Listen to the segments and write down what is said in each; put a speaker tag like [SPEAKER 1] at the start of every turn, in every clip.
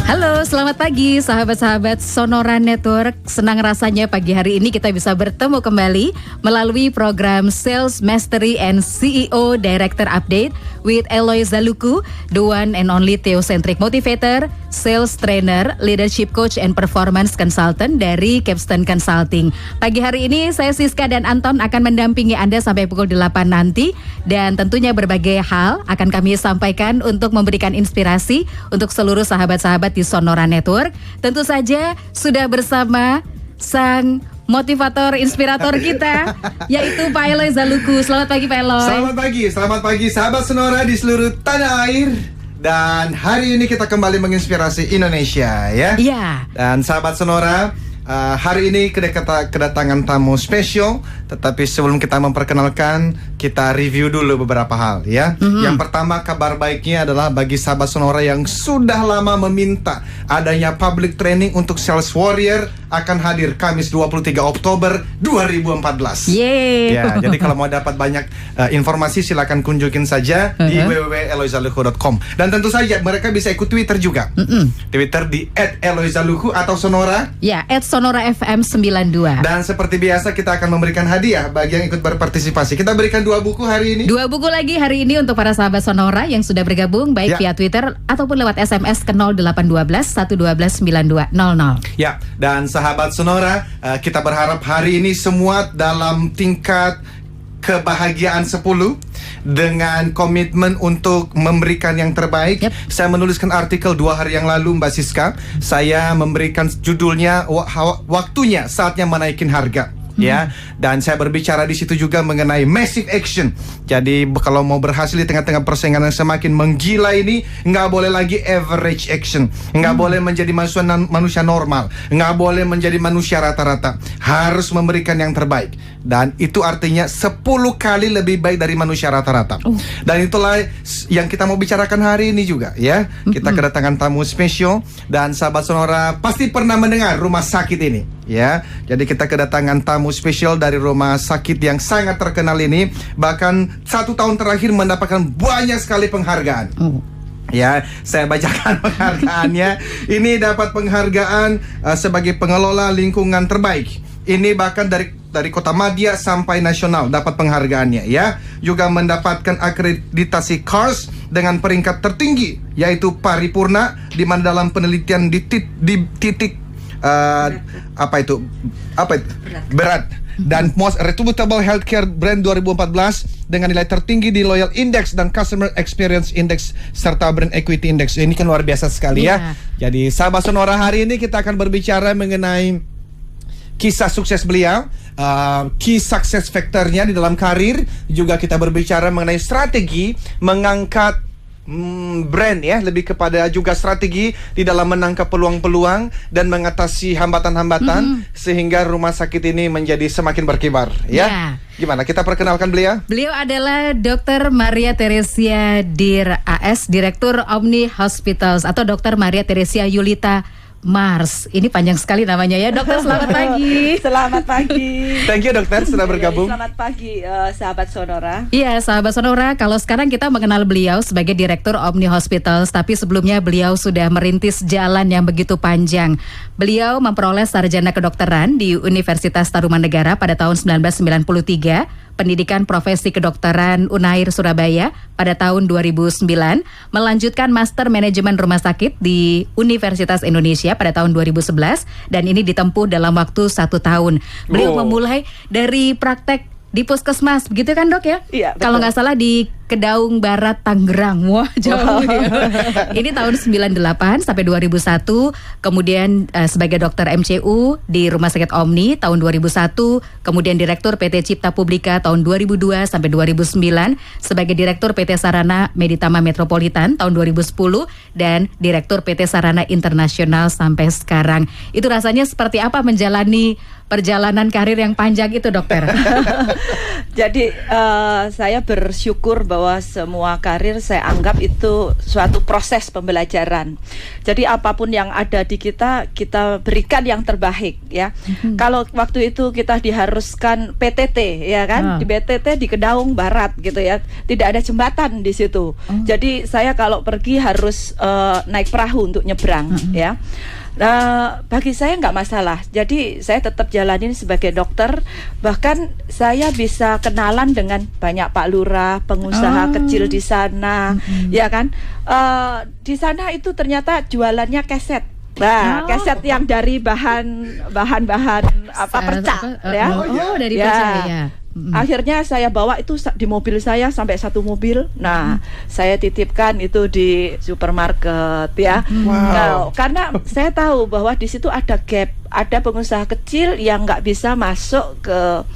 [SPEAKER 1] Halo, selamat pagi sahabat-sahabat Sonora Network. Senang rasanya pagi hari ini kita bisa bertemu kembali melalui program Sales Mastery and CEO Director Update with Eloy Zaluku, the one and only Theocentric Motivator, Sales Trainer, Leadership Coach and Performance Consultant dari Capstone Consulting. Pagi hari ini saya Siska dan Anton akan mendampingi Anda sampai pukul 8 nanti. Dan tentunya berbagai hal akan kami sampaikan untuk memberikan inspirasi untuk seluruh sahabat-sahabat di Sonora Network. Tentu saja sudah bersama sang motivator, inspirator kita, yaitu Pak Eloy Zaluku. Selamat pagi Pak Eloy.
[SPEAKER 2] Selamat pagi sahabat Sonora di seluruh tanah air. Dan hari ini kita kembali menginspirasi Indonesia ya.
[SPEAKER 1] Iya.
[SPEAKER 2] Dan sahabat Sonora, hari ini kedatangan tamu spesial. Tetapi sebelum kita memperkenalkan, kita review dulu beberapa hal ya. Yang pertama, kabar baiknya adalah bagi sahabat Sonora yang sudah lama meminta adanya public training untuk Sales Warrior akan hadir Kamis 23 Oktober 2014.
[SPEAKER 1] Yeay.
[SPEAKER 2] Ya, jadi kalau mau dapat banyak informasi silakan kunjungin saja di www.eloyzaluku.com. Dan tentu saja mereka bisa ikut Twitter juga. Twitter di @eloyzaluku atau Sonora.
[SPEAKER 1] Ya, @Sonora FM 92.
[SPEAKER 2] Dan seperti biasa kita akan memberikan hadiah bagi yang ikut berpartisipasi. Kita berikan 2 buku hari ini.
[SPEAKER 1] 2 buku lagi hari ini untuk para sahabat Sonora yang sudah bergabung baik via Twitter ataupun lewat SMS ke 0812 112 9200.
[SPEAKER 2] Ya, dan sahabat Sonora, kita berharap hari ini semua dalam tingkat kebahagiaan 10 dengan komitmen untuk memberikan yang terbaik. Saya menuliskan artikel 2 hari yang lalu Mbak Siska. Saya memberikan judulnya waktunya saatnya menaikin harga. Ya, dan saya berbicara di situ juga mengenai massive action. Jadi kalau mau berhasil di tengah-tengah persaingan yang semakin menggila ini, nggak boleh lagi average action, nggak boleh menjadi manusia normal, nggak boleh menjadi manusia rata-rata, harus memberikan yang terbaik. Dan itu artinya 10 kali lebih baik dari manusia rata-rata. Dan itulah yang kita mau bicarakan hari ini juga ya. Kita kedatangan tamu spesial. Dan sahabat Sonora pasti pernah mendengar rumah sakit ini ya. Jadi kita kedatangan tamu spesial dari rumah sakit yang sangat terkenal ini. Bahkan 1 tahun terakhir mendapatkan banyak sekali penghargaan. Ya, saya bacakan penghargaannya. Ini dapat penghargaan sebagai pengelola lingkungan terbaik. Ini bahkan dari Kota Madya sampai nasional dapat penghargaannya ya. Juga mendapatkan akreditasi CARS dengan peringkat tertinggi, yaitu paripurna, di mana dalam penelitian di titik berat. Dan Most Reputable Healthcare Brand 2014 dengan nilai tertinggi di Loyal Index dan Customer Experience Index serta Brand Equity Index. Ini kan luar biasa sekali ya. Jadi sahabat Sonora, hari ini kita akan berbicara mengenai kisah sukses beliau, key success factor-nya di dalam karir. Juga kita berbicara mengenai strategi mengangkat brand ya, lebih kepada juga strategi di dalam menangkap peluang-peluang dan mengatasi hambatan-hambatan sehingga rumah sakit ini menjadi semakin berkibar ya. Gimana kita perkenalkan beliau?
[SPEAKER 1] Beliau adalah Dr. Maria Teresia Dir AS, Direktur Omni Hospitals, atau Dr. Maria Teresia Yulita Mars. Ini panjang sekali namanya ya. Dokter, selamat pagi.
[SPEAKER 3] Selamat pagi.
[SPEAKER 2] Thank you dokter sudah bergabung.
[SPEAKER 3] Selamat pagi sahabat Sonora.
[SPEAKER 1] Iya sahabat Sonora, kalau sekarang kita mengenal beliau sebagai Direktur Omni Hospitals, tapi sebelumnya beliau sudah merintis jalan yang begitu panjang. Beliau memperoleh sarjana kedokteran di Universitas Tarumanegara pada tahun 1993. Pendidikan Profesi Kedokteran Unair Surabaya pada tahun 2009, melanjutkan Master Manajemen Rumah Sakit di Universitas Indonesia pada tahun 2011, dan ini ditempuh dalam waktu 1 tahun. Beliau memulai dari praktek di puskesmas, begitu kan dok ya?
[SPEAKER 3] Iya, betul.
[SPEAKER 1] Kalau nggak salah di Kedaung Barat, Tangerang. Wah, jauh ya. Ini tahun 98 sampai 2001, kemudian sebagai dokter MCU di Rumah Sakit Omni tahun 2001, kemudian Direktur PT Cipta Publika tahun 2002 sampai 2009, sebagai Direktur PT Sarana Meditama Metropolitan tahun 2010, dan Direktur PT Sarana Internasional sampai sekarang. Itu rasanya seperti apa menjalani perjalanan karir yang panjang itu dokter?
[SPEAKER 3] Jadi saya bersyukur bahwa semua karir saya anggap itu suatu proses pembelajaran. Jadi apapun yang ada di kita berikan yang terbaik ya. Kalau waktu itu kita diharuskan PTT ya kan, di PTT di Kedaung Barat gitu ya, tidak ada jembatan di situ. Jadi saya kalau pergi harus naik perahu untuk nyebrang ya. Bagi saya nggak masalah. Jadi saya tetap jalanin sebagai dokter. Bahkan saya bisa kenalan dengan banyak Pak Lurah, pengusaha kecil di sana, ya kan? Di sana itu ternyata jualannya keset. Nah, keset yang dari bahan-bahan perca, ya.
[SPEAKER 1] Dari perca ya.
[SPEAKER 3] Akhirnya saya bawa itu di mobil saya sampai 1 mobil. Nah, saya titipkan itu di supermarket ya. Nah, karena saya tahu bahwa di situ ada gap, ada pengusaha kecil yang nggak bisa masuk ke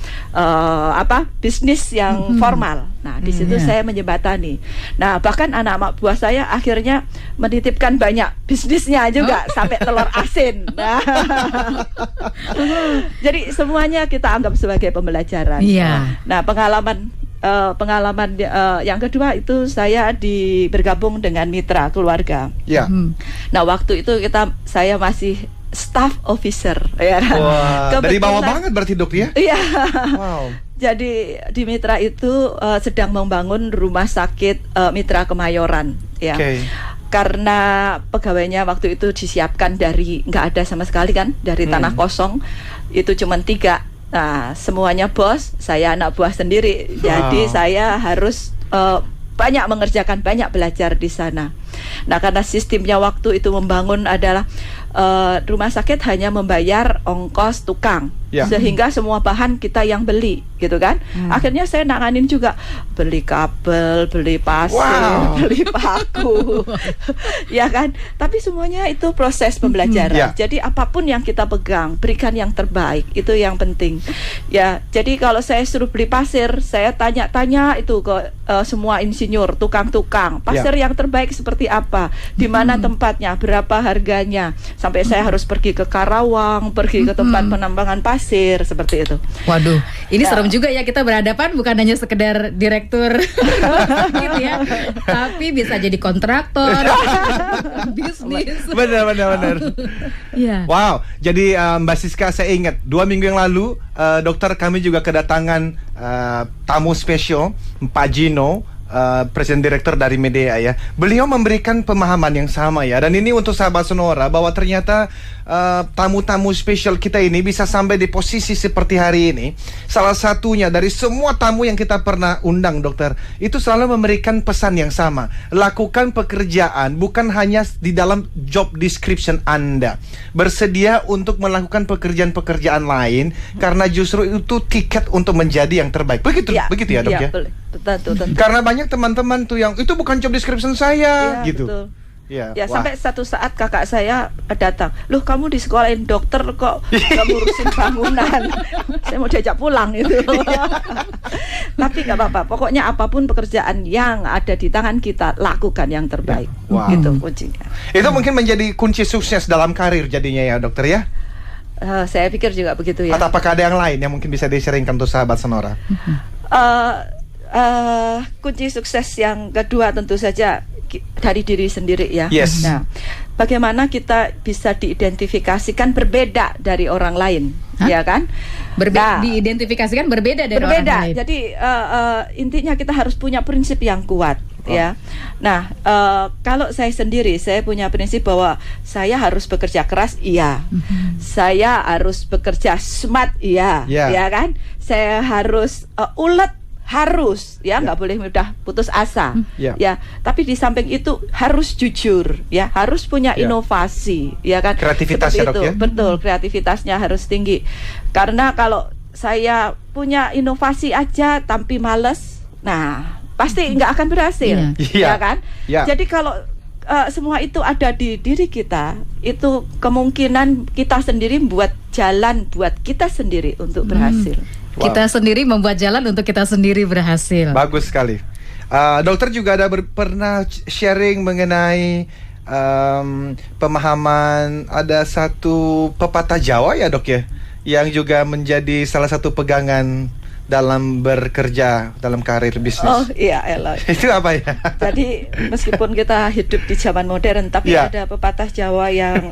[SPEAKER 3] bisnis yang formal. Nah, di situ saya menjembatani. Nah, bahkan anak buah saya akhirnya menitipkan banyak bisnisnya juga sampai telur asin. Nah, jadi semuanya kita anggap sebagai pembelajaran. Nah, pengalaman yang kedua itu saya bergabung dengan mitra keluarga. Nah, waktu itu saya masih staff officer ya.
[SPEAKER 2] Wah, dari bawah banget berarti Dok ya?
[SPEAKER 3] Iya.
[SPEAKER 2] Wow.
[SPEAKER 3] Jadi di mitra itu sedang membangun rumah sakit Mitra Kemayoran ya. Karena pegawainya waktu itu disiapkan dari nggak ada sama sekali kan, dari tanah kosong itu cuma 3. Nah, semuanya bos, saya anak buah sendiri. Jadi saya harus banyak mengerjakan, banyak belajar di sana. Nah, karena sistemnya waktu itu membangun adalah rumah sakit hanya membayar ongkos tukang, sehingga semua bahan kita yang beli, gitu kan. Akhirnya saya nanganin juga beli kabel, beli pasir, beli paku, ya kan. Tapi semuanya itu proses pembelajaran. Jadi apapun yang kita pegang, berikan yang terbaik, itu yang penting. Ya, jadi kalau saya suruh beli pasir, saya tanya-tanya itu ke semua insinyur, tukang-tukang, pasir yang terbaik seperti apa, di mana tempatnya, berapa harganya. Sampai saya harus pergi ke Karawang, pergi ke tempat penambangan pasir, seperti itu.
[SPEAKER 1] Waduh, ini serem juga ya, kita berhadapan bukan hanya sekedar direktur gitu ya, tapi bisa jadi kontraktor, bisnis.
[SPEAKER 2] Benar. Wow, jadi Mbak Siska, saya ingat 2 minggu yang lalu dokter kami juga kedatangan tamu spesial, Pak Gino, Presiden Direktur dari Medea ya. Beliau memberikan pemahaman yang sama ya. Dan ini untuk sahabat Sonora, bahwa ternyata tamu-tamu spesial kita ini bisa sampai di posisi seperti hari ini. Salah satunya dari semua tamu yang kita pernah undang, dokter, itu selalu memberikan pesan yang sama. Lakukan pekerjaan bukan hanya di dalam job description Anda. Bersedia untuk melakukan pekerjaan-pekerjaan lain, karena justru itu tiket untuk menjadi yang terbaik. Begitu ya, Dok ya?
[SPEAKER 3] Betul.
[SPEAKER 2] Karena banyak teman-teman tuh yang itu bukan job description saya, gitu.
[SPEAKER 3] Betul.
[SPEAKER 2] Ya,
[SPEAKER 3] sampai satu saat kakak saya datang, loh kamu di sekolahin dokter kok gak ngurusin bangunan. Saya mau diajak pulang itu. Tapi gak apa-apa, pokoknya apapun pekerjaan yang ada di tangan kita, lakukan yang terbaik. Itu kuncinya. Itu
[SPEAKER 2] mungkin menjadi kunci sukses dalam karir jadinya ya, dokter ya.
[SPEAKER 3] Saya pikir juga begitu ya.
[SPEAKER 2] Atau apakah ada yang lain yang mungkin bisa di-sharingkan untuk sahabat Sonora?
[SPEAKER 3] Kunci sukses yang kedua tentu saja dari diri sendiri ya. Nah, bagaimana kita bisa diidentifikasikan berbeda dari orang lain, ya kan?
[SPEAKER 1] Diidentifikasikan berbeda dari orang lain.
[SPEAKER 3] Jadi intinya kita harus punya prinsip yang kuat, ya. Nah, kalau saya sendiri, saya punya prinsip bahwa saya harus bekerja keras, iya. Saya harus bekerja smart, iya, ya kan? Saya harus ulet. Harus ya, nggak boleh mudah putus asa ya. Tapi di samping itu harus jujur ya, harus punya inovasi ya kan.
[SPEAKER 2] Kreativitasnya, Dok, ya?
[SPEAKER 3] Betul, kreativitasnya harus tinggi. Karena kalau saya punya inovasi aja tapi males, nah pasti nggak akan berhasil ya kan. Jadi kalau semua itu ada di diri kita, itu kemungkinan kita sendiri buat jalan buat kita sendiri untuk berhasil.
[SPEAKER 1] Kita sendiri membuat jalan untuk kita sendiri berhasil.
[SPEAKER 2] Bagus sekali. Dokter juga ada pernah sharing mengenai pemahaman, ada satu pepatah Jawa ya, Dok ya, yang juga menjadi salah satu pegangan dalam bekerja dalam karir bisnis?
[SPEAKER 3] Oh iya, Ella.
[SPEAKER 2] Itu apa ya?
[SPEAKER 3] Jadi meskipun kita hidup di zaman modern, tapi ada pepatah Jawa yang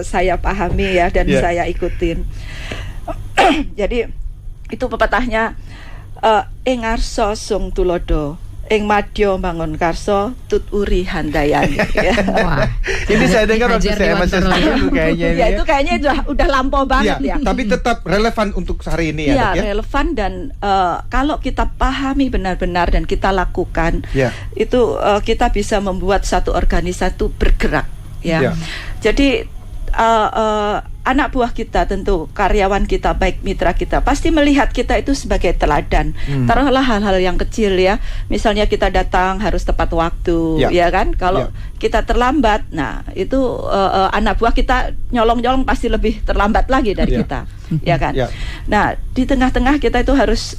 [SPEAKER 3] saya pahami ya dan saya ikutin. Jadi itu pepatahnya, ing arsa sung tulodo, ing madya mangun karso, tut uri handayani.
[SPEAKER 1] Wah.
[SPEAKER 2] Ini saya dengar waktu saya masih dulu kayaknya.
[SPEAKER 3] Ya itu kayaknya udah lampau banget ya.
[SPEAKER 2] Tapi tetap relevan untuk hari ini ya, Dok, ya?
[SPEAKER 3] Relevan dan kalau kita pahami benar-benar dan kita lakukan, itu kita bisa membuat satu organisasi bergerak. Ya. Jadi anak buah kita, tentu karyawan kita, baik mitra kita, pasti melihat kita itu sebagai teladan. Taruhlah hal-hal yang kecil ya, misalnya kita datang harus tepat waktu, ya kan? Kalau kita terlambat, nah itu anak buah kita nyolong-nyolong pasti lebih terlambat lagi dari kita, ya kan? Nah di tengah-tengah kita itu harus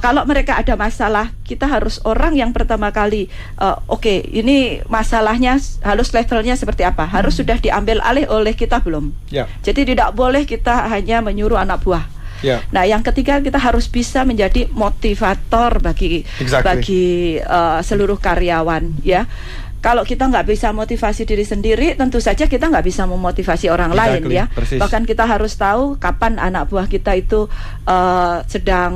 [SPEAKER 3] kalau mereka ada masalah, kita harus orang yang pertama kali oke, ini masalahnya harus levelnya seperti apa, harus sudah diambil alih oleh kita belum. Jadi tidak boleh kita hanya menyuruh anak buah. Nah yang ketiga, kita harus bisa menjadi motivator bagi seluruh karyawan ya. Kalau kita nggak bisa motivasi diri sendiri, tentu saja kita nggak bisa memotivasi orang lain ya. Persis. Bahkan kita harus tahu kapan anak buah kita itu sedang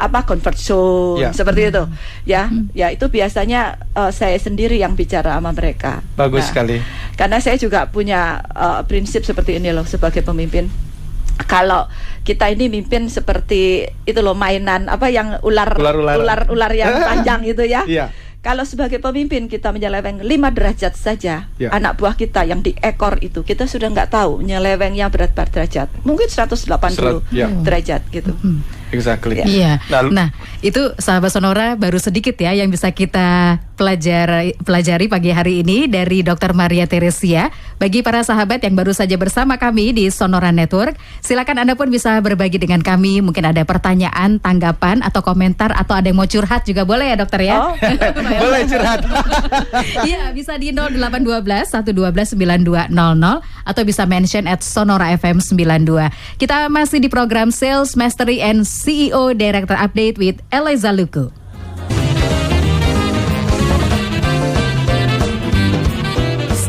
[SPEAKER 3] comfort zone seperti itu ya. Ya itu biasanya saya sendiri yang bicara sama mereka.
[SPEAKER 2] Bagus sekali.
[SPEAKER 3] Karena saya juga punya prinsip seperti ini loh sebagai pemimpin. Kalau kita ini mimpin seperti itu loh, mainan yang ular yang panjang itu ya. Kalau sebagai pemimpin kita menyeleweng 5 derajat saja, anak buah kita yang di ekor itu, kita sudah nggak tahu nyelewengnya berapa derajat, mungkin 180 derajat gitu.
[SPEAKER 2] Exactly.
[SPEAKER 1] Iya. Nah, itu sahabat Sonora baru sedikit ya yang bisa kita pelajari pagi hari ini dari Dr. Maria Teresia. Bagi para sahabat yang baru saja bersama kami di Sonora Network, silakan Anda pun bisa berbagi dengan kami. Mungkin ada pertanyaan, tanggapan, atau komentar, atau ada yang mau curhat juga boleh ya dokter ya?
[SPEAKER 3] Oh.
[SPEAKER 2] Boleh curhat.
[SPEAKER 1] Iya, bisa di 0812 112 9200 atau bisa mention @Sonora FM 92. Kita masih di program Sales Mastery and CEO Director Update with Eliza Luku.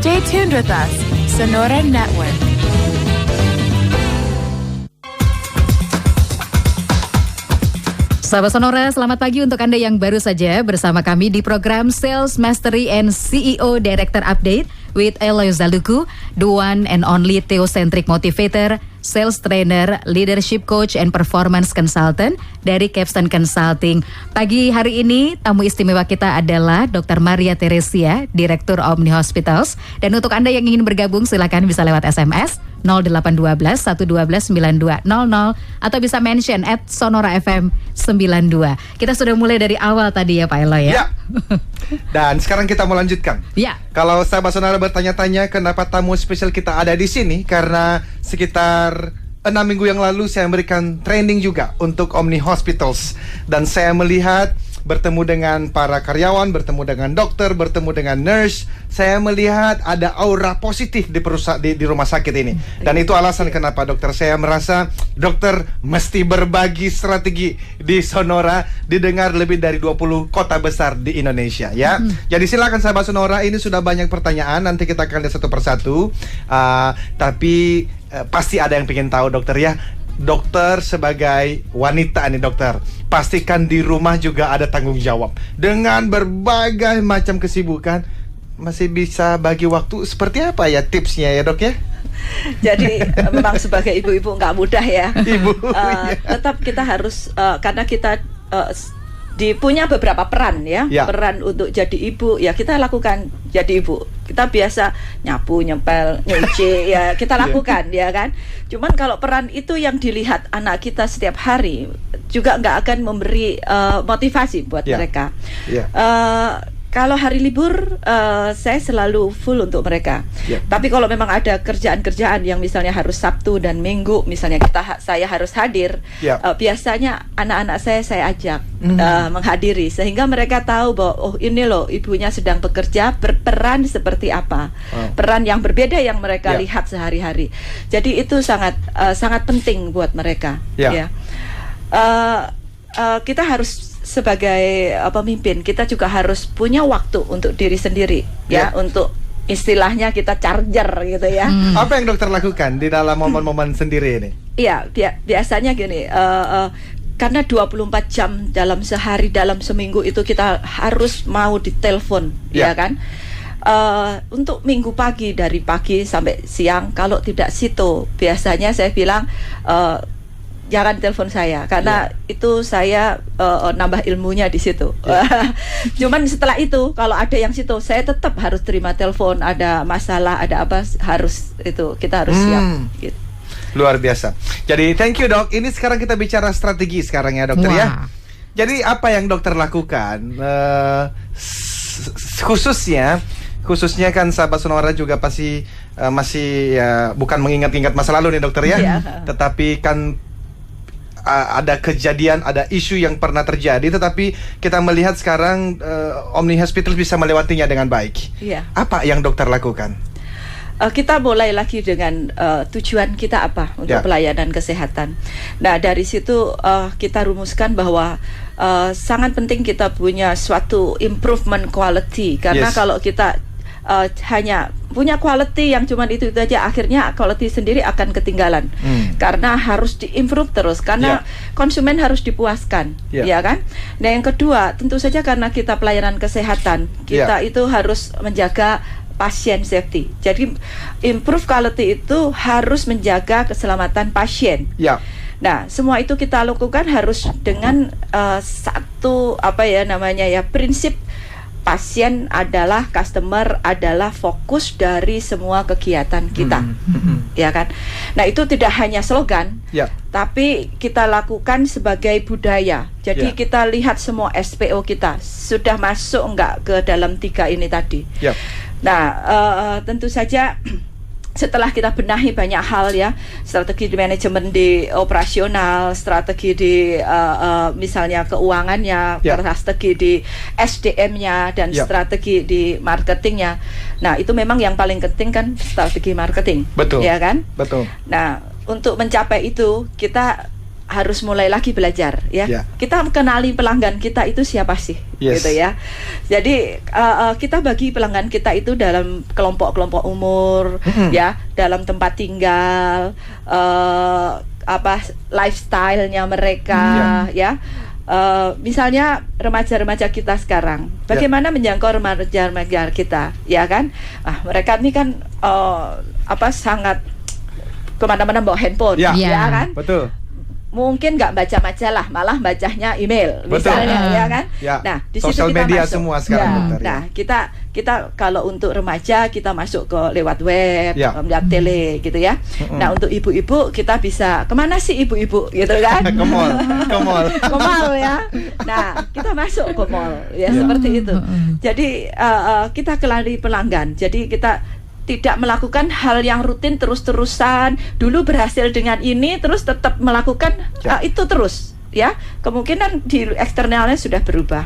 [SPEAKER 4] Stay tuned with us, Sonora Network.
[SPEAKER 1] Sahabat Sonora, selamat pagi untuk Anda yang baru saja bersama kami di program Sales Mastery and CEO Director Update with Eliza Luku, the one and only Theocentric Motivator, Sales Trainer, Leadership Coach, and Performance Consultant dari Capstone Consulting. Pagi hari ini tamu istimewa kita adalah Dr. Maria Teresia, Direktur Omni Hospitals. Dan untuk Anda yang ingin bergabung silakan bisa lewat SMS 0812 112 9200 atau bisa mention @Sonora FM 92. Kita sudah mulai dari awal tadi ya Pak Elo ya.
[SPEAKER 2] Dan sekarang kita mau lanjutkan. Kalau sahabat Sonora bertanya-tanya kenapa tamu spesial kita ada di sini, karena sekitar 6 minggu yang lalu saya memberikan training juga untuk Omni Hospitals, dan saya melihat bertemu dengan para karyawan, bertemu dengan dokter, bertemu dengan nurse, saya melihat ada aura positif di rumah sakit ini. Dan itu alasan kenapa dokter saya merasa dokter mesti berbagi strategi di Sonora, didengar lebih dari 20 kota besar di Indonesia ya. Jadi silakan sahabat Sonora, ini sudah banyak pertanyaan, nanti kita akan lihat satu persatu. Tapi pasti ada yang pengen tahu dokter ya. Dokter sebagai wanita nih dokter, pastikan di rumah juga ada tanggung jawab. Dengan berbagai macam kesibukan, masih bisa bagi waktu seperti apa ya tipsnya ya dok ya?
[SPEAKER 3] Jadi memang sebagai ibu-ibu nggak mudah ya. Tetap kita harus, karena kita punya beberapa peran ya. Peran untuk jadi ibu ya kita lakukan jadi ibu. Kita biasa nyapu, nyempel, nyuci ya kita lakukan ya kan. Cuman kalau peran itu yang dilihat anak kita setiap hari juga nggak akan memberi motivasi buat mereka. Kalau hari libur saya selalu full untuk mereka. Tapi kalau memang ada kerjaan-kerjaan yang misalnya harus Sabtu dan Minggu, misalnya saya harus hadir, biasanya anak-anak saya ajak menghadiri, sehingga mereka tahu bahwa oh ini loh ibunya sedang bekerja, berperan seperti apa, peran yang berbeda yang mereka lihat sehari-hari. Jadi itu sangat penting buat mereka. kita harus sebagai pemimpin, kita juga harus punya waktu untuk diri sendiri, ya, untuk istilahnya kita charger gitu ya.
[SPEAKER 2] Apa yang dokter lakukan di dalam momen-momen sendiri ini?
[SPEAKER 3] Iya, biasanya gini, karena 24 jam dalam sehari, dalam seminggu itu kita harus mau ditelepon, ya kan? Untuk minggu pagi, dari pagi sampai siang, kalau tidak situ, biasanya saya bilang jangan telepon saya, karena itu saya nambah ilmunya di situ. Cuman setelah itu, kalau ada yang situ, saya tetap harus terima telepon. Ada masalah, ada apa, harus itu kita harus siap. Gitu.
[SPEAKER 2] Luar biasa. Jadi thank you dok. Ini sekarang kita bicara strategi sekarang ya dokter ya. Jadi apa yang dokter lakukan? Khususnya kan sahabat Sonora juga pasti masih bukan mengingat-ingat masa lalu nih dokter ya. Tetapi kan ada kejadian, ada isu yang pernah terjadi, tetapi kita melihat sekarang Omni Hospital bisa melewatinya dengan baik. Apa yang dokter lakukan?
[SPEAKER 3] Kita mulai lagi dengan tujuan kita apa untuk pelayanan kesehatan. Nah, dari situ kita rumuskan bahwa sangat penting kita punya suatu improvement quality, karena kalau kita hanya punya quality yang cuman itu aja, akhirnya quality sendiri akan ketinggalan. Karena harus diimprove terus, karena konsumen harus dipuaskan, ya kan? Nah, yang kedua, tentu saja karena kita pelayanan kesehatan, kita itu harus menjaga pasien safety. Jadi improve quality itu harus menjaga keselamatan pasien. Nah, semua itu kita lakukan harus dengan satu prinsip pasien adalah customer, adalah fokus dari semua kegiatan kita, ya kan? Nah, itu tidak hanya slogan, tapi kita lakukan sebagai budaya. Jadi kita lihat semua SPO kita sudah masuk enggak ke dalam 3 ini tadi. Nah, tentu saja setelah kita benahi banyak hal ya, strategi di manajemen, di operasional, strategi di misalnya keuangannya, strategi di SDM-nya, dan strategi di marketingnya. Nah, itu memang yang paling penting kan strategi marketing.
[SPEAKER 2] Betul.
[SPEAKER 3] Ya kan?
[SPEAKER 2] Betul.
[SPEAKER 3] Nah, untuk mencapai itu kita harus mulai lagi belajar ya. Kita kenali pelanggan kita itu siapa sih, gitu ya. Jadi kita bagi pelanggan kita itu dalam kelompok-kelompok umur, ya, dalam tempat tinggal, lifestyle-nya mereka, ya. Misalnya remaja-remaja kita sekarang, bagaimana menjangkau remaja-remaja kita, ya kan? Mereka ini kan sangat kemana-mana bawa handphone, ya kan?
[SPEAKER 2] Betul.
[SPEAKER 3] Mungkin nggak baca majalah, malah bacanya email, misalnya, ya kan? Nah, di situ
[SPEAKER 2] sosial
[SPEAKER 3] kita
[SPEAKER 2] media
[SPEAKER 3] masuk.
[SPEAKER 2] semua sekarang, dokter.
[SPEAKER 3] Nah, kita kalau untuk remaja kita masuk ke lewat web, lewat tele, gitu ya. Nah, untuk ibu-ibu kita bisa kemana sih ibu-ibu, gitu kan? Ke mall ya. Nah, kita masuk ke mall, ya seperti itu. Jadi kita kelari pelanggan. Jadi kita tidak melakukan hal yang rutin terus-terusan. Dulu berhasil dengan ini, terus tetap melakukan itu terus, ya. Kemungkinan di eksternalnya sudah berubah.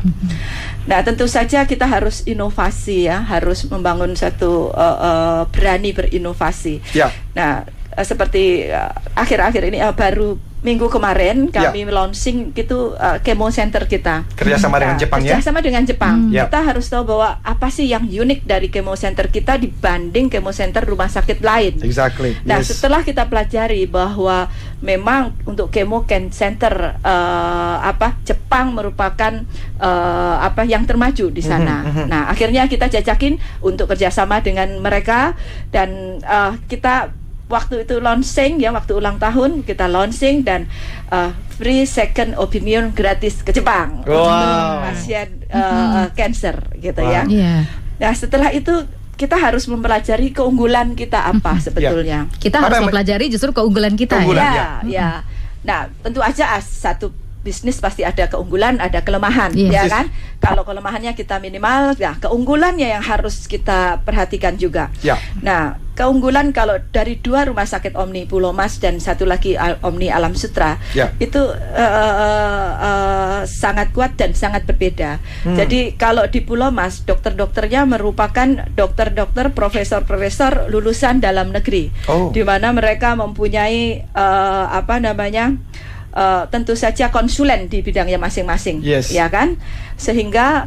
[SPEAKER 3] Nah, tentu saja kita harus inovasi, ya, harus membangun satu berani berinovasi. Nah, seperti akhir-akhir ini baru minggu kemarin kami launching gitu chemo center kita.
[SPEAKER 2] Kerjasama dengan Jepang ya?
[SPEAKER 3] Kerjasama dengan Jepang. Kita harus tahu bahwa apa sih yang unik dari chemo center kita dibanding chemo center rumah sakit lain. Nah, setelah kita pelajari bahwa memang untuk chemo center Jepang merupakan yang termaju di sana. Nah, akhirnya kita jajakin untuk kerjasama dengan mereka, dan kita waktu itu launching, ya, waktu ulang tahun kita launching, dan free second opinion gratis ke Jepang untuk pasien cancer, gitu ya. Nah, setelah itu kita harus mempelajari keunggulan kita apa sebetulnya.
[SPEAKER 1] Kita harus mempelajari justru keunggulan kita.
[SPEAKER 3] Ya. Nah, tentu aja satu bisnis pasti ada keunggulan, ada kelemahan, ya kan? Kalau kelemahannya kita minimal, ya keunggulannya yang harus kita perhatikan juga. Nah, keunggulan kalau dari 2 rumah sakit Omni Pulau Mas dan satu lagi Omni Alam Sutra, itu sangat kuat dan sangat berbeda. Jadi kalau di Pulau Mas, dokter-dokternya merupakan dokter-dokter, profesor-profesor lulusan dalam negeri, di mana mereka mempunyai tentu saja konsulen di bidangnya masing-masing, ya kan? Sehingga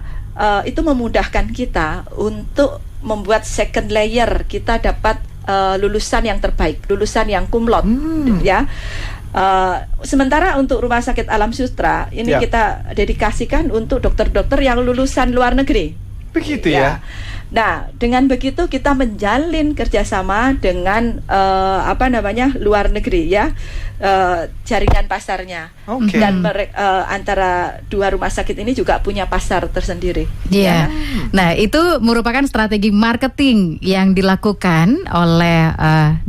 [SPEAKER 3] itu memudahkan kita untuk membuat second layer, kita dapat lulusan yang terbaik, lulusan yang cum laude, ya. Sementara untuk Rumah Sakit Alam Sutera ini kita dedikasikan untuk dokter-dokter yang lulusan luar negeri.
[SPEAKER 2] Begitu ya.
[SPEAKER 3] Nah, dengan begitu kita menjalin kerjasama dengan luar negeri, ya, jaringan pasarnya. Dan antara dua rumah sakit ini juga punya pasar tersendiri.
[SPEAKER 1] Iya. Nah, itu merupakan strategi marketing yang dilakukan oleh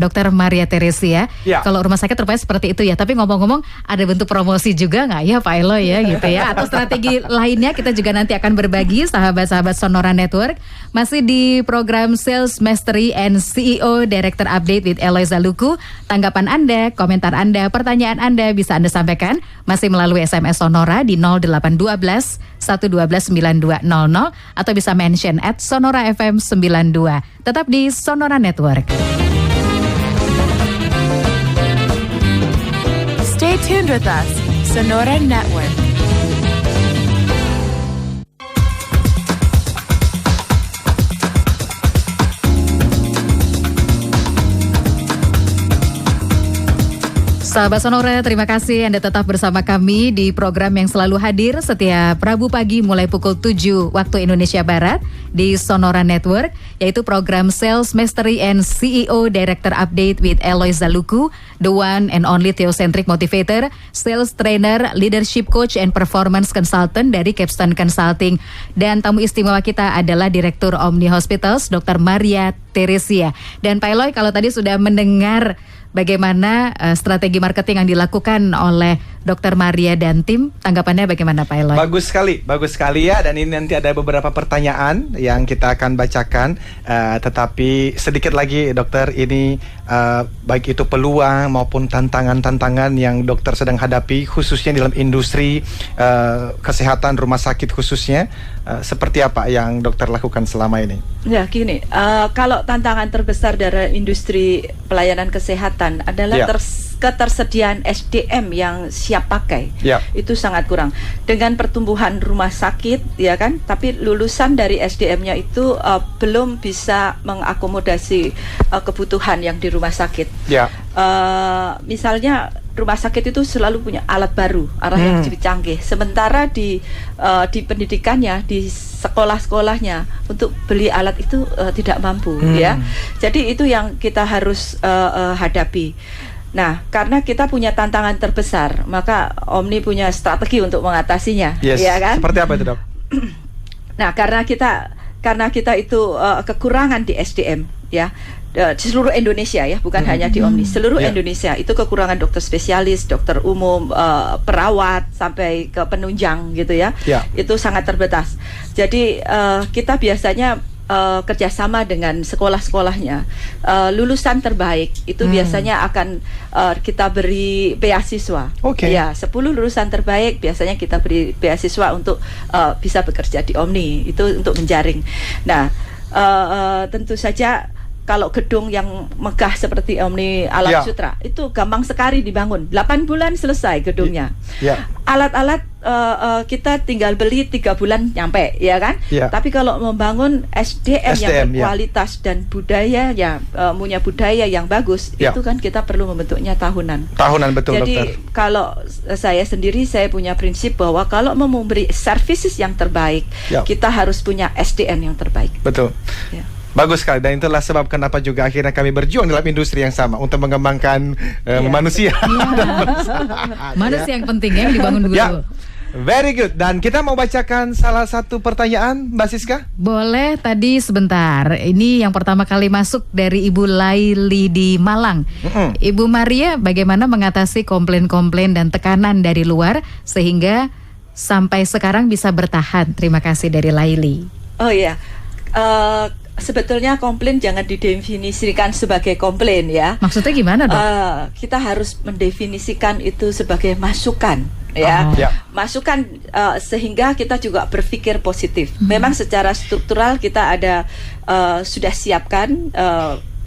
[SPEAKER 1] Dr. Maria Teresia. Kalau rumah sakit terbaik seperti itu ya. Tapi ngomong-ngomong, ada bentuk promosi juga nggak ya, Pak Eloy ya, gitu ya? Atau strategi lainnya kita juga nanti akan berbagi, sahabat-sahabat Sonora Network. Masih di program Sales Mastery and CEO Director Update with Eloy Zaluku. Tanggapan Anda, komentar Anda, pertanyaan Anda bisa Anda sampaikan masih melalui SMS Sonora di 0812 112 9200 atau bisa mention @Sonora FM 92. Tetap di Sonora Network.
[SPEAKER 4] Stay tuned with us, Sonora Network.
[SPEAKER 1] Sahabat Sonora, terima kasih Anda tetap bersama kami di program yang selalu hadir setiap Rabu pagi mulai pukul 7 waktu Indonesia Barat di Sonora Network, yaitu program Sales Mastery and CEO Director Update with Eloy Zaluku, the one and only theocentric motivator, sales trainer, leadership coach, and performance consultant dari Capstone Consulting. Dan tamu istimewa kita adalah Direktur Omni Hospitals, Dr. Maria Teresia. Dan Pak Eloy, kalau tadi sudah mendengar bagaimana strategi marketing yang dilakukan oleh Dr. Maria dan tim, tanggapannya bagaimana Pak Eloy?
[SPEAKER 2] Bagus sekali ya. Dan ini nanti ada beberapa pertanyaan yang kita akan bacakan. Tetapi sedikit lagi dokter, ini baik itu peluang maupun tantangan-tantangan yang dokter sedang hadapi, khususnya dalam industri kesehatan rumah sakit khususnya. Seperti apa yang dokter lakukan selama ini? Ya gini, kalau tantangan terbesar dari industri pelayanan kesehatan adalah ketersediaan SDM yang siap pakai. Itu sangat kurang. Dengan pertumbuhan rumah sakit, ya kan, tapi lulusan dari SDM-nya itu belum bisa mengakomodasi kebutuhan yang di rumah sakit. Misalnya rumah sakit itu selalu punya alat baru, yang lebih canggih. Sementara di pendidikannya, di sekolah-sekolahnya untuk beli alat itu tidak mampu, ya. Jadi itu yang kita harus hadapi. Nah, karena kita punya tantangan terbesar, maka Omni punya strategi untuk mengatasinya, ya kan? Seperti apa itu, Dok? Nah, karena kita itu kekurangan di SDM, ya. Di seluruh Indonesia ya, bukan hanya di Omni, seluruh Indonesia itu kekurangan dokter spesialis, dokter umum, perawat sampai ke penunjang gitu ya. Itu sangat terbatas. Jadi kita biasanya kerjasama dengan sekolah-sekolahnya, lulusan terbaik itu biasanya akan kita beri beasiswa. Ya, 10 lulusan terbaik biasanya kita beri beasiswa untuk bisa bekerja di Omni, itu untuk menjaring. Nah, tentu saja kalau gedung yang megah seperti Omni Alam Sutera itu gampang sekali dibangun, 8 bulan selesai gedungnya. Alat-alat kita tinggal beli 3 bulan nyampe, ya kan? Tapi kalau membangun SDM yang berkualitas dan budaya punya budaya yang bagus, itu kan kita perlu membentuknya tahunan. Betul. Jadi dokter, kalau saya sendiri, saya punya prinsip bahwa kalau mau memberi services yang terbaik, kita harus punya SDM yang terbaik. Betul. Bagus sekali, dan itulah sebab kenapa juga akhirnya kami berjuang dalam industri yang sama untuk mengembangkan manusia. Manusia yang penting yang dibangun dulu. Very good. Dan kita mau bacakan salah satu pertanyaan, Mbak Siska? Boleh, tadi sebentar. Ini yang pertama kali masuk dari Ibu Laili di Malang. Ibu Maria, bagaimana mengatasi komplain-komplain dan tekanan dari luar sehingga sampai sekarang bisa bertahan? Terima kasih dari Laili. Oh iya, sebetulnya komplain jangan didefinisikan sebagai komplain ya. Maksudnya gimana dok? Kita harus mendefinisikan itu sebagai masukan ya. Masukan sehingga kita juga berpikir positif. Memang secara struktural kita ada sudah siapkan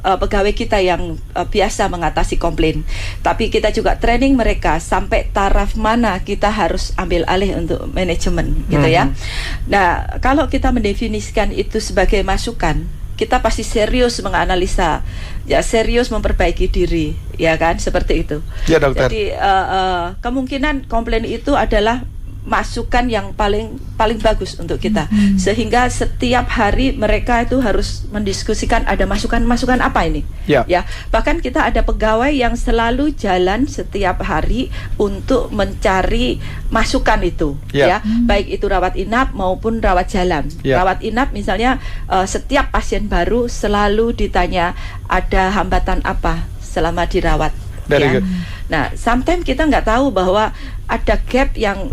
[SPEAKER 3] pegawai kita yang biasa mengatasi komplain, tapi kita juga training mereka sampai taraf mana kita harus ambil alih untuk manajemen gitu ya. Nah, kalau kita mendefinisikan itu sebagai masukan, kita pasti serius menganalisa, ya serius memperbaiki diri, ya kan, seperti itu.
[SPEAKER 2] Ya dokter.
[SPEAKER 3] Jadi kemungkinan komplain itu adalah masukan yang paling bagus untuk kita, sehingga setiap hari mereka itu harus mendiskusikan ada masukan apa ini, ya. Bahkan kita ada pegawai yang selalu jalan setiap hari untuk mencari masukan itu, ya, baik itu rawat inap maupun rawat jalan. Rawat inap misalnya setiap pasien baru selalu ditanya ada hambatan apa selama dirawat.
[SPEAKER 2] Very good.
[SPEAKER 3] Nah, sometimes kita nggak tahu bahwa ada gap yang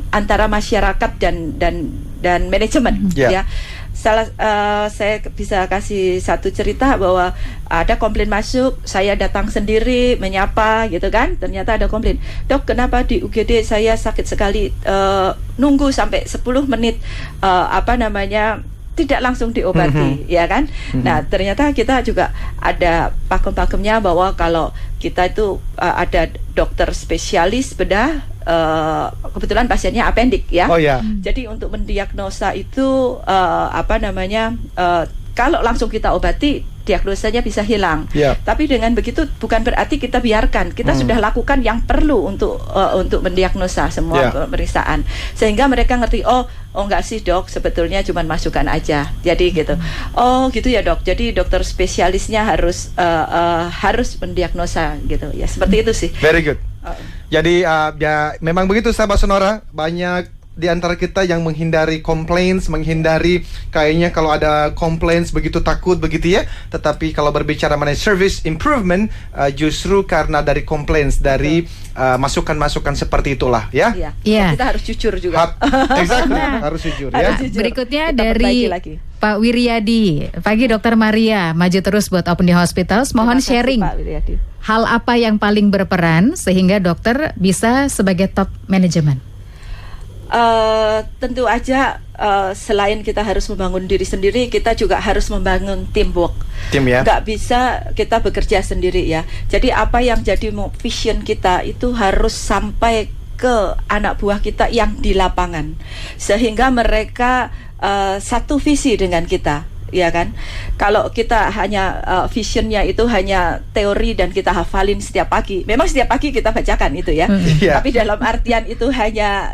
[SPEAKER 3] antara masyarakat dan manajemen, ya. Saya bisa kasih satu cerita bahwa ada komplain masuk, saya datang sendiri menyapa gitu kan, ternyata ada komplain, dok kenapa di UGD saya sakit sekali, nunggu sampai 10 menit tidak langsung diobati, ya kan? Nah, ternyata kita juga ada pakem-pakemnya bahwa kalau kita itu ada dokter spesialis bedah, kebetulan pasiennya apendik, ya. Jadi untuk mendiagnosa itu kalau langsung kita obati, diagnosanya bisa hilang. Tapi dengan begitu bukan berarti kita biarkan. Kita sudah lakukan yang perlu untuk mendiagnosa semua pemeriksaan, sehingga mereka ngerti, oh enggak sih dok, sebetulnya cuma masukan aja. Jadi gitu. Oh gitu ya dok. Jadi dokter spesialisnya harus mendiagnosa gitu. Ya seperti itu sih.
[SPEAKER 2] Very good. Jadi ya memang begitu sahabat Sonora, banyak di antara kita yang menghindari complaints, menghindari kayaknya kalau ada complaints begitu takut begitu ya. Tetapi kalau berbicara mengenai service improvement, justru karena dari complaints, dari masukan-masukan seperti itulah ya.
[SPEAKER 3] Kita harus jujur juga.
[SPEAKER 2] Exactly, harus jujur ya.
[SPEAKER 1] Berikutnya
[SPEAKER 3] kita
[SPEAKER 1] dari Pak Wiryadi. Pagi Dokter Maria, maju terus buat Open the Hospitals. Mohon sharing hal apa yang paling berperan sehingga dokter bisa sebagai top manajemen.
[SPEAKER 3] Tentu aja selain kita harus membangun diri sendiri, kita juga harus membangun teamwork. Ya. Nggak bisa kita bekerja sendiri ya. Jadi apa yang jadi vision kita itu harus sampai ke anak buah kita yang di lapangan, sehingga mereka satu visi dengan kita. Ya kan, kalau kita hanya visionnya itu hanya teori dan kita hafalin setiap pagi, memang setiap pagi kita bacakan itu ya. Tapi dalam artian itu hanya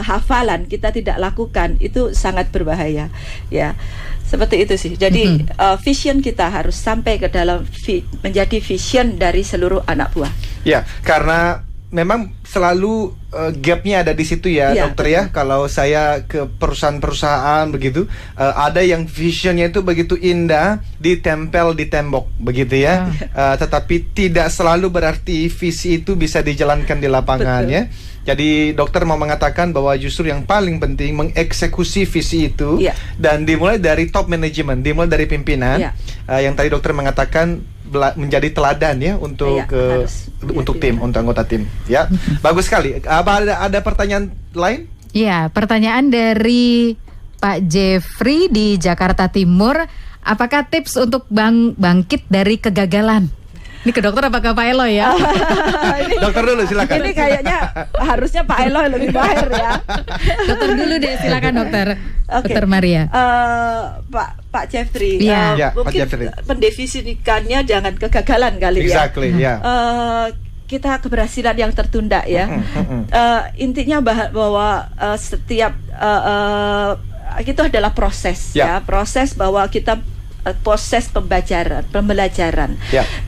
[SPEAKER 3] hafalan, kita tidak lakukan, itu sangat berbahaya. Ya, seperti itu sih. Jadi vision kita harus sampai ke dalam menjadi vision dari seluruh anak buah.
[SPEAKER 2] Ya, karena memang selalu gapnya ada di situ ya, dokter ya. Kalau saya ke perusahaan-perusahaan begitu, ada yang visionnya itu begitu indah, ditempel di tembok begitu ya. Tetapi tidak selalu berarti visi itu bisa dijalankan di lapangan ya. Jadi dokter mau mengatakan bahwa justru yang paling penting mengeksekusi visi itu, dan dimulai dari top management, dimulai dari pimpinan. Yang tadi dokter mengatakan menjadi teladan ya untuk untuk tim, untuk anggota tim ya. Bagus sekali. Apa ada pertanyaan lain?
[SPEAKER 1] Iya, pertanyaan dari Pak Jeffrey di Jakarta Timur. Apakah tips untuk bangkit dari kegagalan? Ini ke dokter apa ke Pak Eloy ya?
[SPEAKER 2] Dokter dulu silakan.
[SPEAKER 3] Ini kayaknya harusnya Pak Eloy lebih mahir ya.
[SPEAKER 1] Dokter dulu deh, silakan dokter. Dokter Maria.
[SPEAKER 3] Pak Jeffrey, mungkin mendefinisikannya jangan kegagalan kali ya.
[SPEAKER 2] Exactly,
[SPEAKER 3] kita keberhasilan yang tertunda ya. Intinya bahwa setiap itu adalah proses ya, proses bahwa kita proses pembelajaran.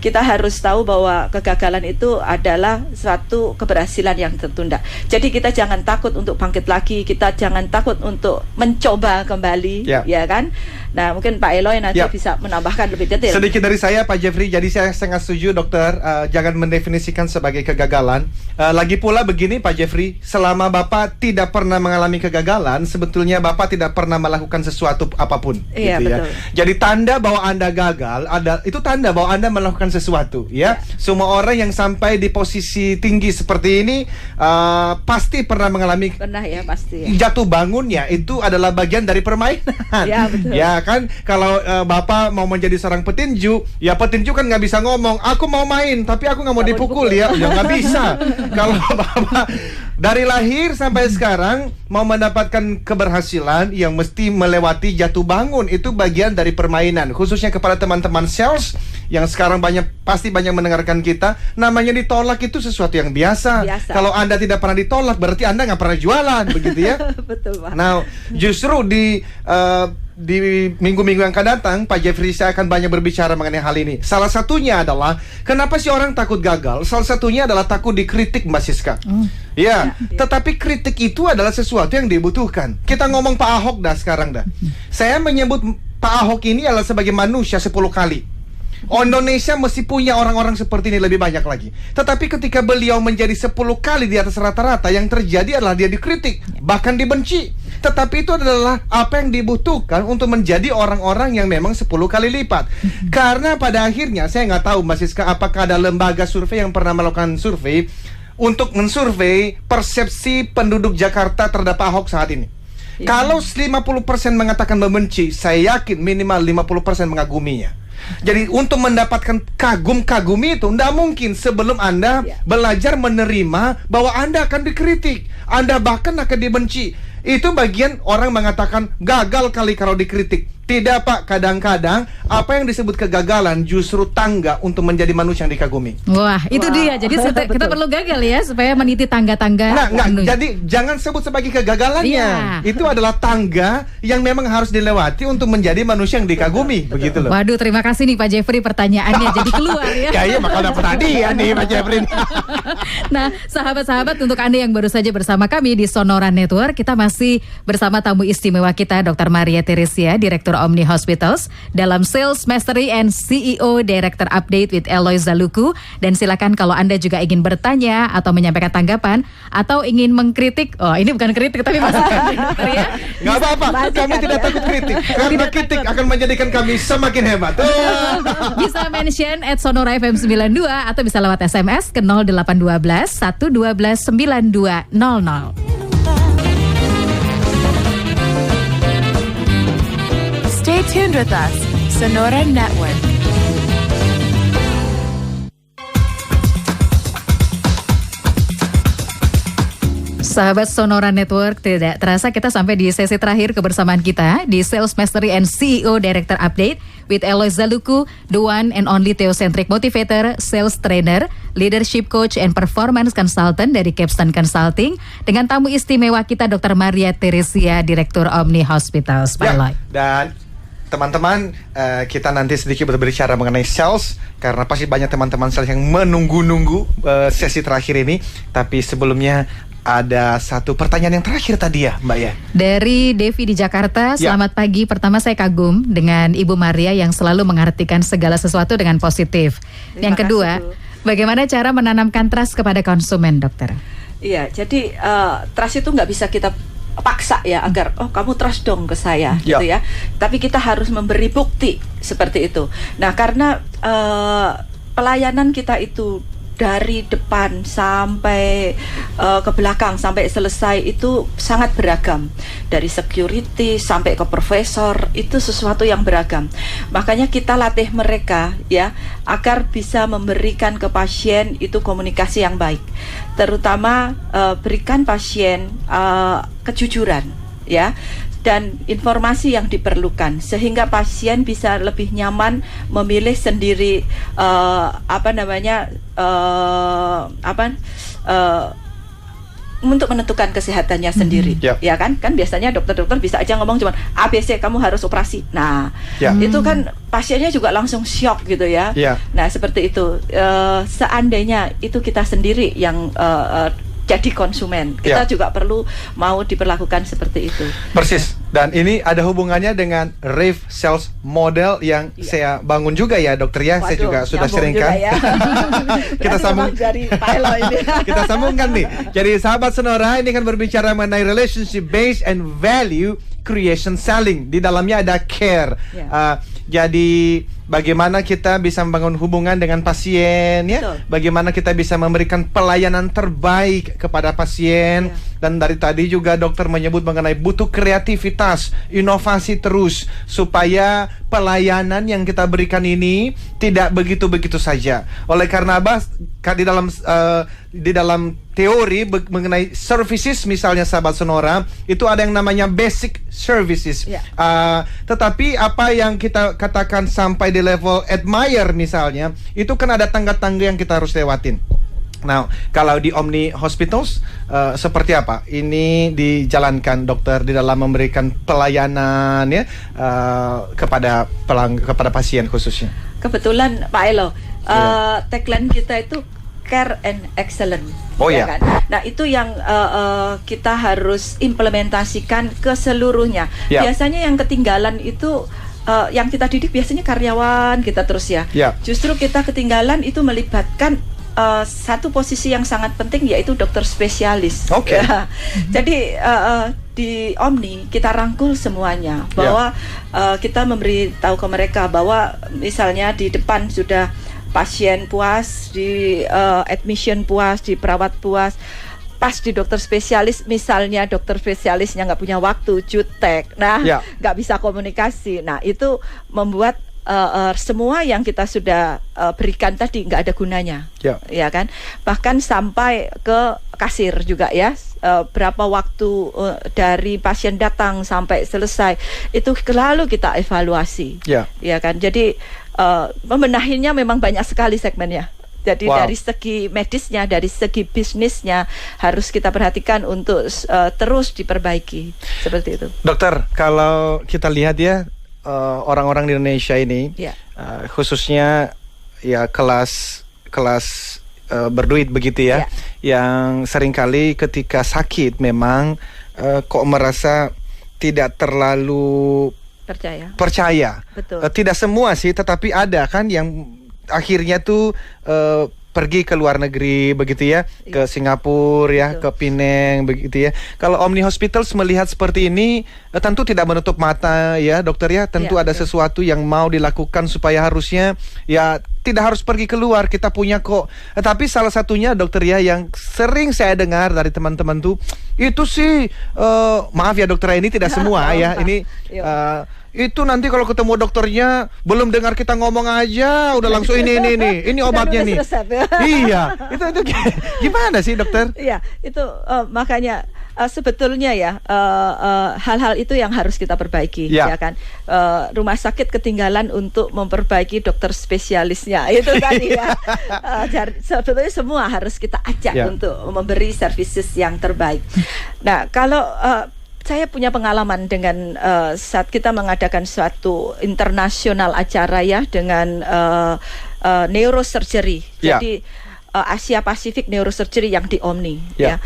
[SPEAKER 3] Kita harus tahu bahwa kegagalan itu adalah suatu keberhasilan yang tertunda. Jadi kita jangan takut untuk bangkit lagi, kita jangan takut untuk mencoba kembali, ya kan? Nah, mungkin Pak Eloy nanti bisa menambahkan lebih detail.
[SPEAKER 2] Sedikit dari saya, Pak Jeffrey. Jadi saya sangat setuju, dokter. Jangan mendefinisikan sebagai kegagalan. Lagi pula begini, Pak Jeffrey. Selama Bapak tidak pernah mengalami kegagalan, sebetulnya Bapak tidak pernah melakukan sesuatu apapun.
[SPEAKER 3] Iya,
[SPEAKER 2] gitu
[SPEAKER 3] betul.
[SPEAKER 2] Ya. Jadi
[SPEAKER 5] tanda bahwa Anda gagal, itu tanda bahwa Anda melakukan sesuatu, ya. Semua orang yang sampai di posisi tinggi seperti ini pasti pernah mengalami
[SPEAKER 3] pasti.
[SPEAKER 5] Jatuh bangunnya itu adalah bagian dari permainan.
[SPEAKER 3] Ya, betul.
[SPEAKER 5] Ya kan, kalau Bapak mau menjadi seorang petinju, ya petinju kan nggak bisa ngomong, aku mau main tapi aku nggak mau dipukul, ya nggak bisa. Kalau Bapak dari lahir sampai sekarang mau mendapatkan keberhasilan yang mesti melewati jatuh bangun, itu bagian dari permainan. Khususnya kepada teman-teman sales yang sekarang pasti banyak mendengarkan kita, namanya ditolak itu sesuatu yang biasa. Kalau Anda tidak pernah ditolak, berarti Anda nggak pernah jualan, begitu ya.
[SPEAKER 3] Betul, Pak.
[SPEAKER 5] Nah, justru di minggu-minggu yang akan datang, Pak Jeffrey saya akan banyak berbicara mengenai hal ini. Salah satunya adalah kenapa sih orang takut gagal? Salah satunya adalah takut dikritik, Mbak Siska. Ya, tetapi kritik itu adalah sesuatu yang dibutuhkan. Kita ngomong Pak Ahok dah sekarang dah. Saya menyebut Pak Ahok ini adalah sebagai manusia 10 kali. Indonesia mesti punya orang-orang seperti ini lebih banyak lagi. Tetapi ketika beliau menjadi 10 kali di atas rata-rata, yang terjadi adalah dia dikritik, bahkan dibenci. Tetapi itu adalah apa yang dibutuhkan untuk menjadi orang-orang yang memang 10 kali lipat. Karena pada akhirnya, saya nggak tahu Mbak Siska, apakah ada lembaga survei yang pernah melakukan survei untuk mensurvei persepsi penduduk Jakarta terhadap Ahok saat ini. Kalau 50% mengatakan membenci, saya yakin minimal 50% mengaguminya. Jadi untuk mendapatkan kagum-kagumi itu tidak mungkin sebelum Anda belajar menerima bahwa Anda akan dikritik, Anda bahkan akan dibenci. Itu bagian orang mengatakan gagal kali kalau dikritik. Tidak, Pak, kadang-kadang apa yang disebut kegagalan justru tangga untuk menjadi manusia yang dikagumi.
[SPEAKER 1] Wah, itu dia. Jadi kita perlu gagal ya supaya meniti tangga-tangga.
[SPEAKER 5] Jadi jangan sebut sebagai kegagalannya. Itu adalah tangga yang memang harus dilewati untuk menjadi manusia yang dikagumi. Begitu loh.
[SPEAKER 1] Waduh, terima kasih nih Pak Jeffrey, pertanyaannya jadi keluar ya.
[SPEAKER 5] Kayaknya bakal dapat hadiah nih Pak Jeffrey.
[SPEAKER 1] Nah, sahabat-sahabat, untuk Anda yang baru saja bersama kami di Sonora Network, kita masih bersama tamu istimewa kita, Dr. Maria Teresia, Direktur Omni Hospitals, dalam Sales Mastery and CEO Director Update with Eloy Zaluku. Dan silakan kalau Anda juga ingin bertanya atau menyampaikan tanggapan atau ingin mengkritik. Oh, ini bukan kritik tapi masukan dokter ya.
[SPEAKER 5] Nggak apa-apa, kami tidak takut kritik. Karena kritik akan menjadikan kami semakin hebat.
[SPEAKER 1] Bisa mention @Sonora FM 92 atau bisa lewat SMS ke 0812 112 9200.
[SPEAKER 4] Stay tuned with us, Sonora Network.
[SPEAKER 1] Sahabat Sonora Network, tidak terasa kita sampai di sesi terakhir kebersamaan kita di Sales Mastery and CEO Director Update with Eloy Zaluku, the one and only Theocentric Motivator, Sales Trainer, Leadership Coach and Performance Consultant dari Capstan Consulting, dengan tamu istimewa kita Dr. Maria Teresia, Direktur Omni Hospitals. Pak Eloy.
[SPEAKER 5] Dan teman-teman, kita nanti sedikit berbicara mengenai sales, karena pasti banyak teman-teman sales yang menunggu-nunggu sesi terakhir ini. Tapi sebelumnya ada satu pertanyaan yang terakhir tadi ya, Mbak ya.
[SPEAKER 1] Dari Devi di Jakarta, selamat pagi. Pertama, saya kagum dengan Ibu Maria yang selalu mengartikan segala sesuatu dengan positif. Yang kedua, bagaimana cara menanamkan trust kepada konsumen, dokter?
[SPEAKER 3] Iya, jadi trust itu nggak bisa kita paksa ya agar kamu trust dong ke saya gitu ya. Tapi kita harus memberi bukti seperti itu. Nah, karena pelayanan kita itu dari depan sampai ke belakang sampai selesai itu sangat beragam, dari security sampai ke profesor, itu sesuatu yang beragam. Makanya kita latih mereka ya agar bisa memberikan ke pasien itu komunikasi yang baik, terutama berikan pasien kejujuran ya dan informasi yang diperlukan sehingga pasien bisa lebih nyaman memilih sendiri untuk menentukan kesehatannya sendiri. Ya kan biasanya dokter-dokter bisa aja ngomong cuma ABC kamu harus operasi. Nah, itu kan pasiennya juga langsung shock gitu ya. Nah, seperti itu. Seandainya itu kita sendiri yang jadi konsumen, kita juga perlu mau diperlakukan seperti itu.
[SPEAKER 5] Persis. Dan ini ada hubungannya dengan Rave Sales Model yang saya bangun juga ya, dokter ya. Saya juga sudah sharingkan. Ya. Kita sambung dari ini. Kita sambungkan nih. Jadi sahabat Sonora, ini kan berbicara mengenai relationship based and value creation selling. Di dalamnya ada care. Jadi bagaimana kita bisa membangun hubungan dengan pasien ya?
[SPEAKER 3] Betul.
[SPEAKER 5] Bagaimana kita bisa memberikan pelayanan terbaik kepada pasien. Dan dari tadi juga dokter menyebut mengenai butuh kreativitas, inovasi terus supaya pelayanan yang kita berikan ini tidak begitu-begitu saja. Oleh karena di dalam teori mengenai services misalnya sahabat Sonora itu ada yang namanya basic services. Tetapi apa yang kita katakan sampai di level admire misalnya itu kan ada tangga-tangga yang kita harus lewatin. Nah, kalau di Omni Hospitals seperti apa? Ini dijalankan dokter di dalam memberikan pelayanan ya kepada pasien khususnya.
[SPEAKER 3] Kebetulan Pak Elo, tagline kita itu care and excellence. Kan? Nah, itu yang kita harus implementasikan ke seluruhnya. Biasanya yang ketinggalan itu yang kita didik biasanya karyawan kita terus ya. Justru kita ketinggalan itu melibatkan satu posisi yang sangat penting yaitu dokter spesialis. Jadi di Omni kita rangkul semuanya bahwa kita memberitahu ke mereka bahwa misalnya di depan sudah pasien puas, di admission puas, di perawat puas, pas di dokter spesialis misalnya dokter spesialisnya nggak punya waktu, jutek, nggak bisa komunikasi. Nah itu membuat semua yang kita sudah berikan tadi nggak ada gunanya, ya kan? Bahkan sampai ke kasir juga ya, berapa waktu dari pasien datang sampai selesai itu selalu kita evaluasi, ya kan? Jadi membenahinya memang banyak sekali segmennya. Jadi dari segi medisnya, dari segi bisnisnya harus kita perhatikan untuk terus diperbaiki seperti itu.
[SPEAKER 5] Dokter, kalau kita lihat ya. Orang-orang di Indonesia ini, khususnya ya kelas berduit begitu ya, yang seringkali ketika sakit memang kok merasa tidak terlalu percaya.
[SPEAKER 3] Betul.
[SPEAKER 5] Tidak semua sih, tetapi ada kan yang akhirnya tuh pergi ke luar negeri begitu ya, ke Singapura ya, ke Penang begitu ya. Kalau Omni Hospitals melihat seperti ini tentu tidak menutup mata ya dokter ya, tentu ada sesuatu yang mau dilakukan supaya harusnya ya tidak harus pergi keluar, kita punya kok. Tapi salah satunya dokter ya yang sering saya dengar dari teman-teman tuh itu sih maaf ya dokter, ini tidak semua ya, ini itu nanti kalau ketemu dokternya belum dengar kita ngomong aja udah langsung ini obatnya nih. Iya, itu gimana sih dokter?
[SPEAKER 3] Iya, itu makanya sebetulnya ya hal-hal itu yang harus kita perbaiki, ya kan? Rumah sakit ketinggalan untuk memperbaiki dokter spesialisnya itu tadi ya. Sebetulnya semua harus kita ajak untuk memberi services yang terbaik. Nah, kalau saya punya pengalaman dengan saat kita mengadakan suatu internasional acara ya dengan neurosurgery. Jadi Asia Pasifik Neurosurgery yang di Omni ya.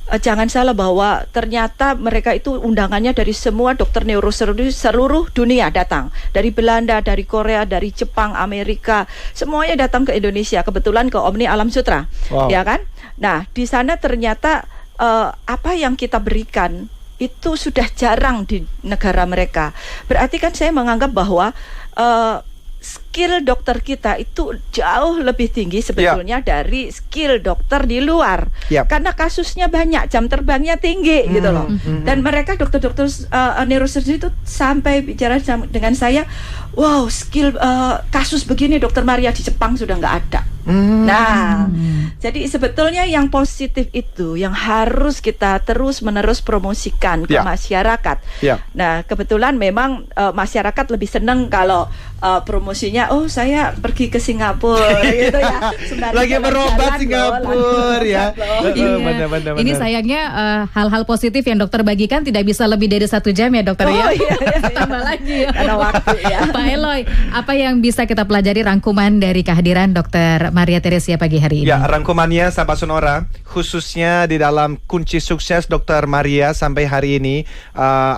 [SPEAKER 3] Jangan salah bahwa ternyata mereka itu undangannya dari semua dokter neurosurgery seluruh dunia datang. Dari Belanda, dari Korea, dari Jepang, Amerika, semuanya datang ke Indonesia. Kebetulan ke Omni Alam Sutra, ya kan? Nah, di sana ternyata apa yang kita berikan itu sudah jarang di negara mereka. Berarti kan saya menganggap bahwa skill dokter kita itu jauh lebih tinggi sebetulnya dari skill dokter di luar. Karena kasusnya banyak, jam terbangnya tinggi gitu loh. Dan mereka dokter-dokter neurosurgery itu sampai bicara dengan saya, wow, skill kasus begini dokter Maria di Jepang sudah nggak ada. Nah, jadi sebetulnya yang positif itu yang harus kita terus-menerus promosikan ke masyarakat. Nah, kebetulan memang masyarakat lebih senang kalau promosinya, oh saya pergi ke Singapura gitu ya.
[SPEAKER 5] Lagi berobat Singapura ya.
[SPEAKER 1] Ini sayangnya hal-hal positif yang dokter bagikan tidak bisa lebih dari 1 jam ya dokter ya. Tambah lagi
[SPEAKER 3] ada waktu ya.
[SPEAKER 1] Pak Eloy, apa yang bisa kita pelajari rangkuman dari kehadiran dokter Maria Teresia pagi hari ini?
[SPEAKER 5] Ya, rangkumannya sahabat Sonora, khususnya di dalam kunci sukses dokter Maria sampai hari ini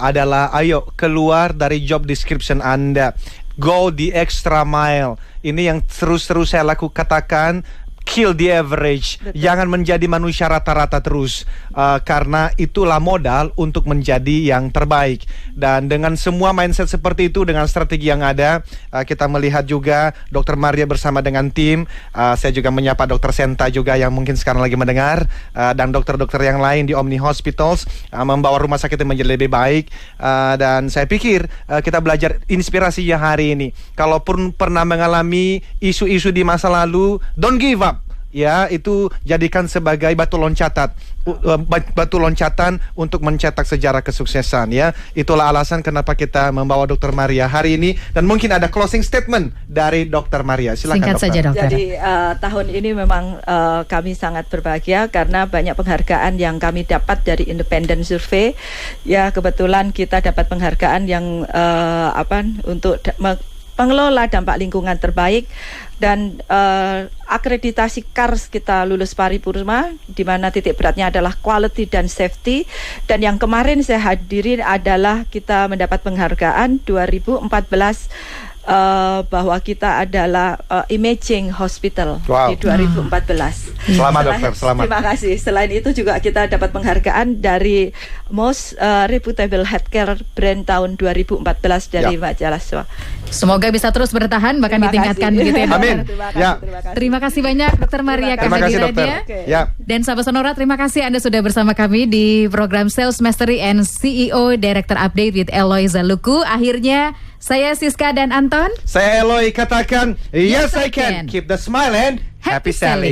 [SPEAKER 5] adalah ayo keluar dari job description Anda. Go the extra mile. Ini yang terus saya katakan. kill the average.
[SPEAKER 3] Betul.
[SPEAKER 5] Jangan menjadi manusia rata-rata terus, karena itulah modal untuk menjadi yang terbaik. Dan dengan semua mindset seperti itu, dengan strategi yang ada, kita melihat juga Dr. Maria bersama dengan tim. Saya juga menyapa Dr. Senta juga yang mungkin sekarang lagi mendengar, dan dokter-dokter yang lain di Omni Hospitals, membawa rumah sakit yang menjadi lebih baik. Dan saya pikir kita belajar inspirasinya hari ini. Kalaupun pernah mengalami isu-isu di masa lalu, don't give up. Ya, itu jadikan sebagai batu loncatan untuk mencetak sejarah kesuksesan, ya. Itulah alasan kenapa kita membawa Dr. Maria hari ini, dan mungkin ada closing statement dari Dr. Maria. Silakan,
[SPEAKER 1] Singkat
[SPEAKER 5] dokter.
[SPEAKER 1] saja, dokter.
[SPEAKER 3] Jadi tahun ini memang kami sangat berbahagia karena banyak penghargaan yang kami dapat dari independent survey. Ya, kebetulan kita dapat penghargaan yang untuk pengelola dampak lingkungan terbaik, dan akreditasi KARS kita lulus paripurna, di mana titik beratnya adalah quality dan safety. Dan yang kemarin saya hadirin adalah kita mendapat penghargaan 2014 bahwa kita adalah imaging hospital di 2014.
[SPEAKER 5] Selamat, dokter, selamat.
[SPEAKER 3] Terima kasih. Selain itu juga kita dapat penghargaan dari Most Reputable Healthcare Brand tahun 2014 dari majalah SWA.
[SPEAKER 1] Semoga bisa terus bertahan, bahkan ditingkatkan begitu ya, dokter.
[SPEAKER 5] Amin.
[SPEAKER 3] Terima kasih
[SPEAKER 1] Terima kasih banyak Dr. Maria
[SPEAKER 5] Terima kasih, dokter.
[SPEAKER 3] Oke.
[SPEAKER 5] Ya.
[SPEAKER 1] Dan sahabat Sonora, terima kasih Anda sudah bersama kami di program Sales Mastery and CEO Director Update with Eloy Zaluku. Akhirnya saya Siska dan Anton.
[SPEAKER 5] Saya Eloy katakan, yes I can. Keep the smile and happy selling.